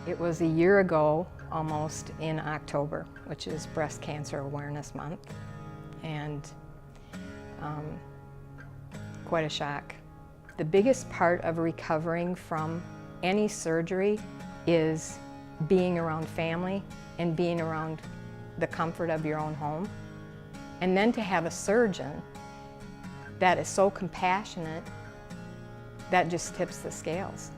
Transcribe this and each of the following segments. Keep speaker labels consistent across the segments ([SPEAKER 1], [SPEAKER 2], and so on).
[SPEAKER 1] It was a year ago, almost in October, which is Breast Cancer Awareness Month, and quite a shock. The biggest part of recovering from any surgery is being around family and being around the comfort of your own home. And then to have a surgeon that is so compassionate, that just tips the scales.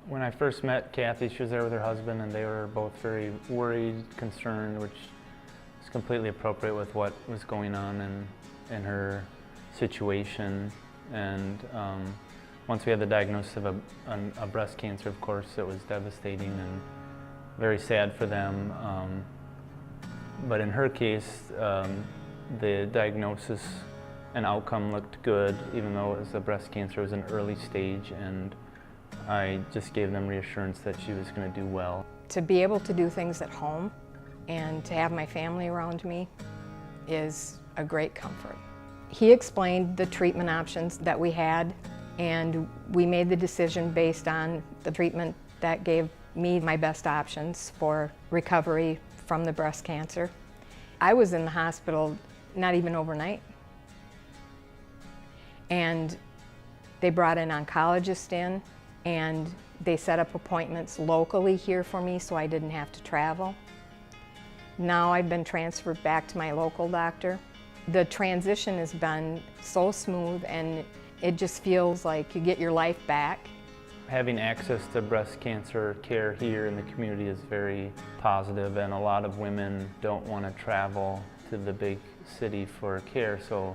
[SPEAKER 2] When I first met Kathy, she was there with her husband, and they were both very worried, concerned, which is completely appropriate with what was going on in her situation. And once we had the diagnosis of a breast cancer, of course, it was devastating and very sad for them. But in her case, the diagnosis and outcome looked good, even though it was a breast cancer. It was an early stage, and I just gave them reassurance that she was going to do well.
[SPEAKER 1] To be able to do things at home and to have my family around me is a great comfort. He explained the treatment options that we had, and we made the decision based on the treatment that gave me my best options for recovery from the breast cancer. I was in the hospital not even overnight, and they brought an oncologist in, and they set up appointments locally here for me so I didn't have to travel. Now I've been transferred back to my local doctor. The transition has been so smooth, and it just feels like you get your life back.
[SPEAKER 2] Having access to breast cancer care here in the community is very positive, and a lot of women don't want to travel to the big city for care, so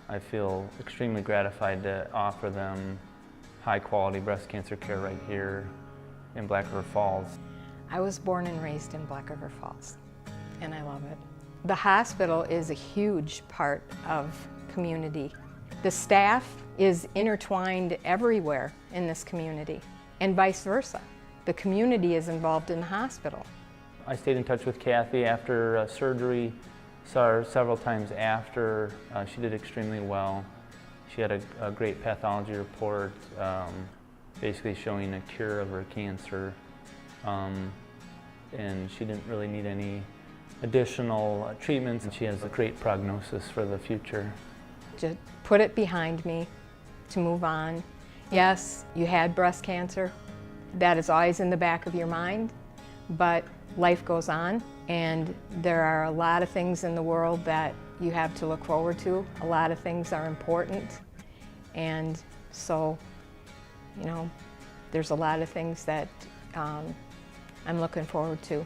[SPEAKER 2] I feel extremely gratified to offer them high-quality breast cancer care right here in Black River Falls.
[SPEAKER 1] I was born and raised in Black River Falls, and I love it. The hospital is a huge part of community. The staff is intertwined everywhere in this community, and vice versa. The community is involved in the hospital.
[SPEAKER 2] I stayed in touch with Kathy after surgery, saw her several times after. She did extremely well. She had a great pathology report, basically showing a cure of her cancer, and she didn't really need any additional treatments, and she has a great prognosis for the future.
[SPEAKER 1] To put it behind me, to move on. Yes, you had breast cancer. That is always in the back of your mind, but life goes on, and there are a lot of things in the world that you have to look forward to. A lot of things are important, and so, you know, there's a lot of things that I'm looking forward to.